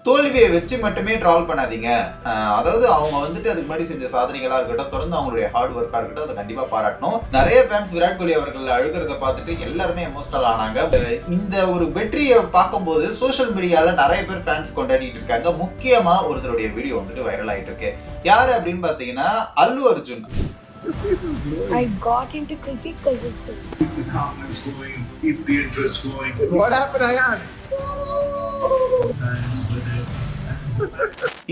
தோல்வியை வச்சு மட்டுமே ட்ரால் பண்ணாதீங்க. அதாவது அவங்க வந்துட்டு அதுக்கு முன்னாடி செஞ்ச சாதனைகளா இருக்கட்டும், தொடர்ந்து அவங்களுடைய ஹார்ட் ஒர்க்கா இருக்கட்டும், அதை கண்டிப்பா பாராட்டணும். நிறைய ஃபேன்ஸ் விராட் கோலி அவர்கள் அழுகிறத பார்த்துட்டு எல்லாருமே எமோஷனல் ஆனாங்க. இந்த ஒரு வெற்றியை பார்க்கும்போது சோஷியல் மீடியால நிறைய பேர் ஃபேன்ஸ் கொண்டாடிட்டு இருக்காங்க. முக்கியமா ஒருத்தருடைய வீடியோ வந்துட்டு வைரல் ஆயிட்டு இருக்கு. யாரு அப்படின்னு பாத்தீங்கன்னா அல்லு Arjun. I got into cricket because of him. Keep the comments going, keep the interest going. What happened, Ayan?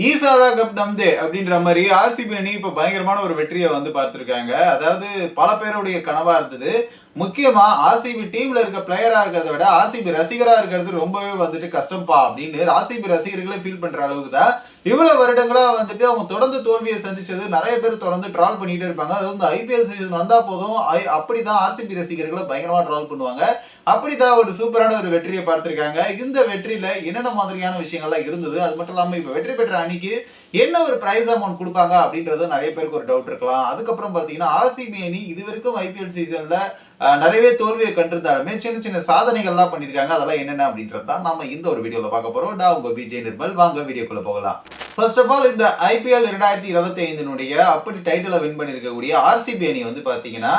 ஈசாலா கப் நம்தே அப்படின்ற மாதிரி ஆர்சிபி அணி இப்ப பயங்கரமான ஒரு வெற்றியை வந்து பார்த்திருக்காங்க. அதாவது பல பேருடைய கனவா இருந்தது. முக்கியமா ஆர்சிபி டீம்ல இருக்க பிளேயரா இருக்கிறத விட ஆர்சிபி ரசிகரா இருக்கிறது ரொம்பவே வந்துட்டு கஷ்டம்பா அப்படின்னு ஆர்சிபி ரசிகர்களே ஃபீல் பண்ற அளவுக்கு தான் இவ்வளவு வருடங்களா வந்துட்டு அவங்க தொடர்ந்து தோல்வியை சந்திச்சது. நிறைய பேர் தொடர்ந்து ட்ரால் பண்ணிட்டே இருப்பாங்க. அது வந்து ஐபிஎல் சீசன் வந்தா போதும் அப்படிதான் ஆர்சிபி ரசிகர்களை பயங்கரமா ட்ரால் பண்ணுவாங்க. அப்படிதான் ஒரு சூப்பரான ஒரு வெற்றியை பார்த்திருக்காங்க. இந்த வெற்றியில என்னென்ன மாதிரியான விஷயங்கள்லாம் இருந்தது, அது மட்டும் இல்லாம இப்ப வெற்றி பெற்ற அணிக்கு என்ன ஒரு பிரைஸ் அமௌண்ட் கொடுப்பாங்க அப்படின்றது நிறைய பேருக்கு ஒரு டவுட் இருக்கலாம். அதுக்கப்புறம் பாத்தீங்கன்னா ஆர்சிபி அணி இதுவரைக்கும் ஐபிஎல் சீசன்ல நிறையவே தோல்வியை கண்டிருந்தாலுமே சின்ன சின்ன சாதனைகள்லாம் பண்ணிருக்காங்க. அதெல்லாம் என்னென்ன அப்படின்றது தான் நாம இந்த ஒரு வீடியோல பார்க்க போறோம். நான் உங்க விஜய் நிர்மல். வாங்க வீடியோக்குள்ள போகலாம். ஃபர்ஸ்ட் ஆஃப் ஆல் இந்த ஐபிஎல் 2025 அப்படி டைட்டிலை வின் பண்ணிருக்கக்கூடிய ஆர்சிபி அணி வந்து பாத்தீங்கன்னா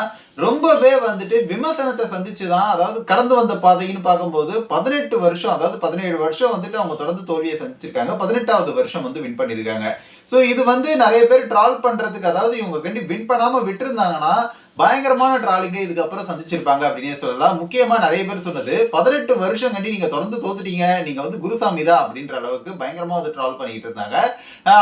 ரொம்பவே வந்துட்டு விமர்சனத்தை சந்திச்சுதான், அதாவது கடந்து வந்த பாதைன்னு பார்க்கும்போது 18 வருஷம், அதாவது 17 வருஷம் வந்துட்டு அவங்க தொடர்ந்து தோல்வியை சந்திச்சிருக்காங்க. 18வது வருஷம் வந்து வின் பண்ணிருக்காங்க. சோ இது வந்து நிறைய பேர் ட்ரால் பண்றதுக்கு, அதாவது இவங்க கண்டி வின் பண்ணாம விட்டுருந்தாங்கன்னா பயங்கரமான ட்ராலிங்க இதுக்கப்புறம் சந்திச்சிருப்பாங்க அப்படின்னே சொல்லலாம். முக்கியமா நிறைய பேர் சொன்னது 18 வருஷம் கண்டி நீங்க தொடர்ந்து தோத்துட்டீங்க, நீங்க வந்து குருசாமி தான் அப்படின்ற அளவுக்கு பயங்கரமா வந்து ட்ரால் பண்ணிட்டு இருந்தாங்க.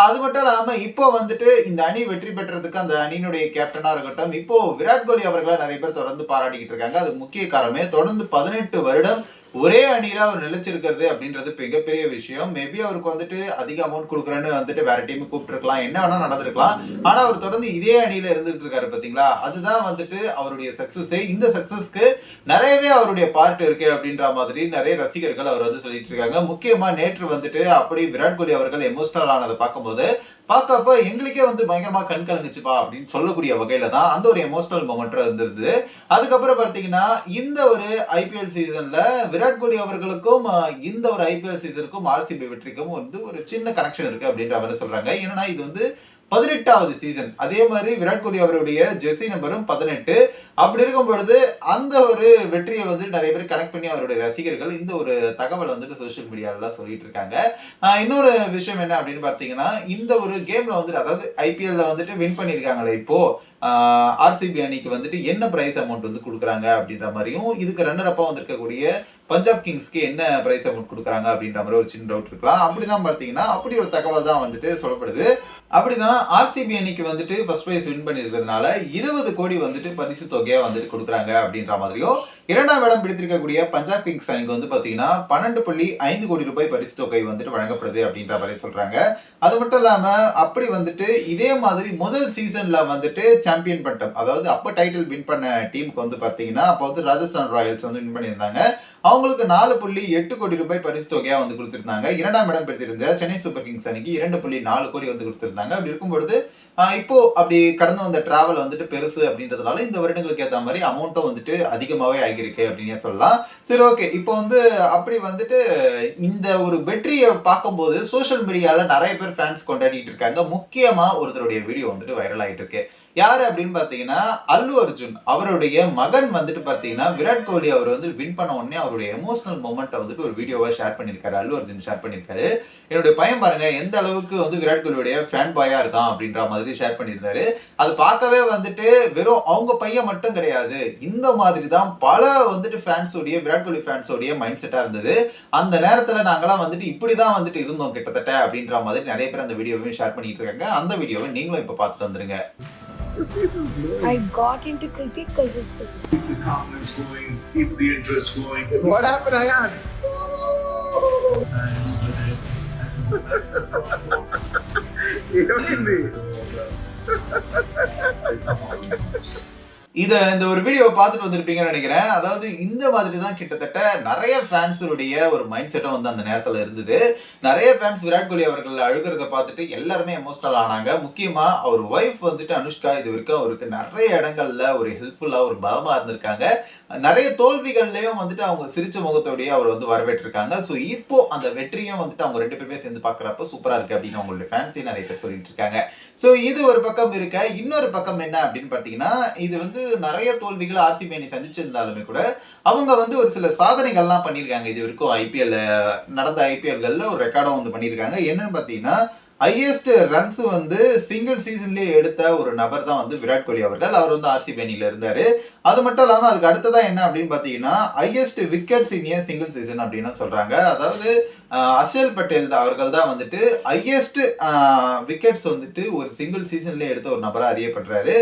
அது மட்டும் இல்லாம இப்போ வந்துட்டு இந்த அணி வெற்றி பெற்றதுக்கு அந்த அணியினுடைய கேப்டனா இருக்கட்டும், இப்போ விராட் கோலி அவர்களை நிறைய பேர் தொடர்ந்து பாராட்டிக்கிட்டு இருக்காங்க. அது முக்கிய காரணமே தொடர்ந்து 18 வருடம் ஒரே அணியில அவர் நிலைச்சிருக்கிறது அப்படின்றது மிகப்பெரிய விஷயம். மேபி அவருக்கு வந்துட்டு அதிக அமௌண்ட் கொடுக்குறேன்னு வந்துட்டு வேற டீம் கூப்பிட்டு இருக்கலாம், என்ன வேணா நடந்திருக்கலாம். ஆனா அவர் தொடர்ந்து இதே அணியில இருந்துட்டு இருக்காரு பாத்தீங்களா, அதுதான் வந்துட்டு அவருடைய சக்சஸ். இந்த சக்சஸ்க்கு நிறையவே அவருடைய பார்ட் இருக்கு அப்படின்ற மாதிரி நிறைய ரசிகர்கள் அவர் வந்து சொல்லிட்டு இருக்காங்க. முக்கியமா நேற்று வந்துட்டு அப்படி விராட் கோலி அவர்கள் எமோஷனல் ஆனதை பார்க்கும்போது பார்க்கப்ப எங்களுக்கே வந்து பயங்கரமா கண் கலங்குச்சுப்பா அப்படின்னு சொல்லக்கூடிய வகையில தான் அந்த ஒரு எமோஷனல் மொமெண்ட் இருந்தது. அதுக்கப்புறம் பார்த்தீங்கன்னா இந்த ஒரு ஐபிஎல் சீசன்ல விராட் கோலி அவர்களுக்கும் இந்த ஒரு ஐபிஎல் சீசனுக்கும் ஆர்சிபி வெற்றிக்கும் வந்து ஒரு சின்ன கனெக்ஷன் இருக்கு அப்படின்ற மாதிரி சொல்றாங்க. ஏன்னா இது வந்து 18வது சீசன். அதே மாதிரி விராட் கோலி அவருடைய ஜெர்சி நம்பரும் 18. அப்படி இருக்கும் பொழுது அந்த ஒரு வெற்றியை வந்து நிறைய பேர் கனெக்ட் பண்ணி அவருடைய ரசிகர்கள் இந்த ஒரு தகவலை வந்துட்டு சோசியல் மீடியால சொல்லிட்டு இருக்காங்க. இன்னொரு விஷயம் என்ன அப்படின்னு பார்த்தீங்கன்னா, இந்த ஒரு கேம்ல வந்துட்டு, அதாவது ஐபிஎல்ல வந்துட்டு வின் பண்ணிருக்காங்களே இப்போ ஆர்சிபி அணிக்கு வந்துட்டு என்ன பிரைஸ் அமௌண்ட் வந்து கொடுக்குறாங்க அப்படின்ற மாதிரியும், இதுக்கு ரன்னர் அப்பா வந்திருக்கக்கூடிய பஞ்சாப் கிங்ஸ்க்கு என்ன பிரைஸ் அமௌண்ட் கொடுக்குறாங்க அப்படின்ற மாதிரி ஒரு சின்ன டவுட் இருக்கலாம். அப்படிதான் பார்த்தீங்கன்னா அப்படி ஒரு தகவல் தான் வந்துட்டு சொல்லப்படுது. அப்படிதான் ஆர்சிபி அணிக்கு வந்துட்டு ஃபர்ஸ்ட் பிரைஸ் வின் பண்ணிருக்கிறதுனால 20 கோடி வந்துட்டு பரிசு தொகையா வந்துட்டு கொடுக்குறாங்க அப்படின்ற மாதிரியும், இரண்டாம் இடம் பிடித்திருக்கக்கூடிய பஞ்சாப் கிங்ஸ் அணிக்கு வந்து பாத்தீங்கன்னா 12.5 கோடி ரூபாய் பரிசு தொகை வந்துட்டு வழங்கப்படுது அப்படின்ற மாதிரி சொல்றாங்க. அது மட்டும் இல்லாம அப்படி வந்துட்டு இதே மாதிரி முதல் சீசன்ல வந்துட்டு சாம்பியன் பட்டம், அதாவது அப்ப டைட்டில் வின் பண்ண டீமுக்கு வந்து பாத்தீங்கன்னா அப்ப வந்து ராஜஸ்தான் ராயல்ஸ் வந்து வின் பண்ணியிருந்தாங்க. அவங்களுக்கு 4.8 கோடி ரூபாய் பரிசு தொகையா வந்து கொடுத்திருந்தாங்க. இரண்டாம் இடம் பெற்றிருந்த சென்னை சூப்பர் கிங்ஸ் அணிக்கு 2.4 கோடி வந்து கொடுத்திருந்தாங்க. அப்படி இருக்கும்பொழுது இப்போ அப்படி கடந்து வந்த டிராவல் வந்துட்டு பெருசு அப்படின்றதுனால இந்த வருடங்களுக்கு ஏற்ற மாதிரி அமௌண்ட்டும் வந்துட்டு அதிகமாவே ஆகியிருக்கு அப்படின்னே சொல்லலாம். சரி, ஓகே. இப்போ வந்து அப்படி வந்துட்டு இந்த ஒரு வெற்றியை பார்க்கும்போது சோசியல் மீடியால நிறைய பேர் ஃபேன்ஸ் கொண்டாடிட்டு இருக்காங்க. முக்கியமா ஒருத்தருடைய வீடியோ வந்துட்டு வைரல் ஆயிட்டு இருக்கு. யாரு அப்படின்னு பாத்தீங்கன்னா அல்லு அர்ஜுன். அவருடைய மகன் வந்துட்டு பாத்தீங்கன்னா விராட் கோலி அவர் வந்து வின் பண்ண உடனே அவருடைய எமோஷனல் மொமெண்ட் வந்துட்டு ஒரு வீடியோவா ஷேர் பண்ணிருக்காரு. அல்லு அர்ஜுன் ஷேர் பண்ணிருக்காரு. என்னுடைய பையன் பாருங்க எந்த அளவுக்கு வந்து விராட் கோலியுடைய ஃபேன் பாயா இருக்கான் அப்படின்ற மாதிரி ஷேர் பண்ணியிருந்தாரு. அது பார்க்கவே வந்துட்டு வெறும் அவங்க பையன் மட்டும் கிடையாது, இந்த மாதிரி தான் பல வந்துட்டு ஃபேன்ஸோடைய விராட் கோலி ஃபேன்ஸோடைய மைண்ட் செட்டா இருந்தது. அந்த நேரத்துல நாங்களாம் வந்துட்டு இப்படிதான் வந்துட்டு இருந்தோம் கிட்டத்தட்ட அப்படின்ற மாதிரி நிறைய பேர் அந்த வீடியோவையும் ஷேர் பண்ணிட்டு இருக்காங்க. அந்த வீடியோவை நீங்களும் இப்ப பார்த்துட்டு வந்துருங்க. I got into cricket because of him. Keep the comments going, keep the interest going. What happened, Ayan? ఏమైంది? இந்த ஒரு வீடியோவ பார்த்துட்டு வந்திருப்பீங்கன்னு நினைக்கிறேன். அதாவது இந்த மாதிரி தான் கிட்டத்தட்ட நெறைய ஃபேன்ஸுடைய ஒரு மைண்ட் செட்டும் வந்து அந்த நேரத்துல இருந்தது. நெறைய ஃபேன்ஸ் விராட் கோலி அவர்கள் அழுகுறத பார்த்துட்டு எல்லாருமே எமோஷனல் ஆனாங்க. முக்கியமா அவர் ஒய்ஃப் வந்துட்டு அனுஷ்கா இதுவரைக்கும் அவருக்கு நெறைய இடங்கள்ல ஒரு ஹெல்ப்ஃபுல்லா ஒரு பலமா இருந்திருக்காங்க. நெறைய தோல்விகள்லயும் வந்துட்டு அவங்க சிரிச்ச முகத்தோடயே அவர் வந்து வரவேற்றிருக்காங்க. ஸோ இப்போ அந்த வெற்றியும் வந்துட்டு அவங்க 2 பேருமே சேர்ந்து பார்க்குறப்ப சூப்பரா இருக்கு அப்படின்னு அவங்களுடைய ஃபேன்ஸே நெறைய பேர் சொல்லிட்டு இருக்காங்க. ஸோ இது ஒரு பக்கம் இருக்க. இன்னொரு பக்கம் என்ன அப்படின்னு பார்த்தீங்கன்னா, இது வந்து நெறைய தோல்விகள ஆர்சிபி அணி சந்திச்சிருந்தாலுமே கூட, அவங்க வந்து ஒரு சில சாதனைகள்லாம் பண்ணியிருக்காங்க. இதுவரைக்கும் நடந்த ஐபிஎல்கள்ல ஒரு ரெக்கார்டும் வந்து பண்ணியிருக்காங்க. என்னன்னு பார்த்தீங்கன்னா, ஹையஸ்ட் ரன்ஸ் வந்து சிங்கிள் சீசன்லயே எடுத்த ஒரு நபர் தான் வந்து விராட் கோலி அவர்கள். அவர் வந்து ஆர்சிபி அணியில இருந்தாரு. அது மட்டும் இல்லாம அதுக்கு அடுத்ததா என்ன அப்படின்னு பார்த்தீங்கன்னா, highest wickets in a single season அப்படின்னு சொல்றாங்க. அதாவது அக்ஷல் பட்டேல் அவர்கள் தான் வந்துட்டு ஹையஸ்ட் விக்கெட்ஸ் வந்துட்டு ஒரு சிங்கிள் சீசன்லயே எடுத்த ஒரு நபரா அறியப்படுறாரு.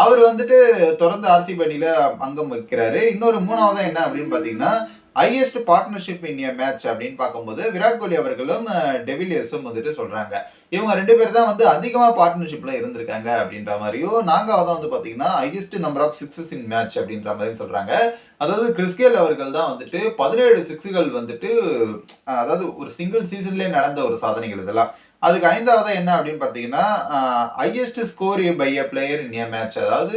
அவர் வந்துட்டு தொடர்ந்து ஆர்சிபி அணியில அங்கம் வகிக்கிறாரு. இன்னொரு 3வதா என்ன அப்படின்னு பார்த்தீங்கன்னா, highest partnership in a match அப்படின்னு பார்க்கும்போது விராட் கோலி அவர்களும் டெவிலியர்ஸும் வந்துட்டு சொல்றாங்க. இவங்க 2 பேர் தான் வந்து அதிகமா பார்ட்னர்ஷிப்ல இருந்திருக்காங்க அப்படின்ற மாதிரியும், 4வதா வந்து பார்த்தீங்கன்னா highest number of sixes in match அப்படின்ற மாதிரியும் சொல்றாங்க. அதாவது கிறிஸ் கெயில் அவர்கள் தான் வந்துட்டு 17 சிக்ஸுகள் வந்துட்டு அதாவது ஒரு சிங்கிள் சீசன்லயே நடந்த ஒரு சாதனைகள் இதெல்லாம். அதுக்கு 5வதா என்ன அப்படின்னு பார்த்தீங்கன்னா, highest score by a player in a match. அதாவது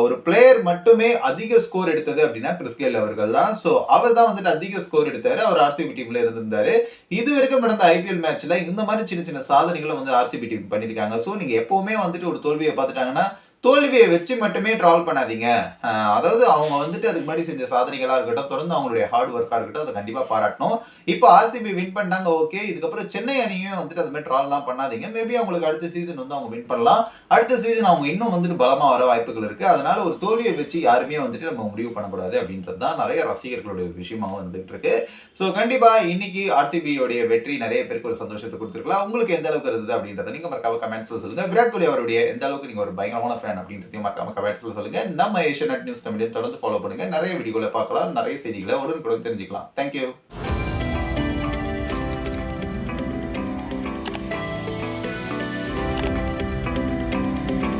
ஒரு பிளேயர் மட்டுமே அதிக ஸ்கோர் எடுத்தது அப்படின்னா கிறிஸ் கெயில் அவர்கள் தான். ஸோ அவர் தான் வந்துட்டு அதிக ஸ்கோர் எடுத்தாரு. அவர் ஆர்சிபி டீம்ல இருந்திருந்தாரு. இதுவரைக்கும் நடந்த ஐபிஎல் மேட்ச்ல இந்த மாதிரி சின்ன சின்ன சாதனைகளும் வந்து ஆர்சிபி டீம் பண்ணியிருக்காங்க. ஸோ நீங்க எப்பவுமே வந்துட்டு ஒரு தோல்வியை பார்த்துட்டாங்கன்னா, தோல்வியை வச்சு மட்டுமே ட்ரால் பண்ணாதீங்க. அதாவது அவங்க வந்துட்டு அதுக்கு முன்னாடி செஞ்ச சாதனைகளா இருக்கட்டும், தொடர்ந்து அவங்களுடைய ஹார்ட் ஒர்க்கா இருக்கட்டும், அதை கண்டிப்பா பாராட்டணும். இப்போ ஆர்சிபி வின் பண்ணாங்க, ஓகே. இதுக்கப்புறம் சென்னை அணியும் வந்துட்டு அது மாதிரி ட்ரால்லாம் பண்ணாதீங்க. மேபி அவங்களுக்கு அடுத்த சீசன் வந்து அவங்க வின் பண்ணலாம். அடுத்த சீசன் அவங்க இன்னும் வந்துட்டு பலமா வர வாய்ப்புகள் இருக்கு. அதனால ஒரு தோல்வியை வச்சு யாருமே வந்துட்டு நம்ம முடிவு பண்ணக்கூடாது அப்படின்றது தான் நிறைய ரசிகர்களுடைய விஷயமாவும் வந்துட்டு இருக்கு. ஸோ கண்டிப்பா இன்னைக்கு ஆர்சிபியோடைய வெற்றி நிறைய பேருக்கு ஒரு சந்தோஷத்தை கொடுத்துருக்கலாம். உங்களுக்கு எந்த அளவுக்கு இருந்தது அப்படின்றத நீங்க மறக்காம கமெண்ட்ஸ்ல சொல்லுங்க. விராட் கோலி அவருடைய எந்த அளவுக்கு நீங்க ஒரு பயங்கரமான ஃபேன் அப்படின்றதையும் மறக்காம கமெண்ட்ஸ்ல சொல்லுங்க. நம்ம ஏஷியநெட் நியூஸ் தமிழையும் தொடர்ந்து ஃபாலோ பண்ணுங்க. நிறைய வீடியோகளை பார்க்கலாம், நிறைய செய்திகளை உடனுக்குடன் தெரிஞ்சுக்கலாம். தேங்க்யூ.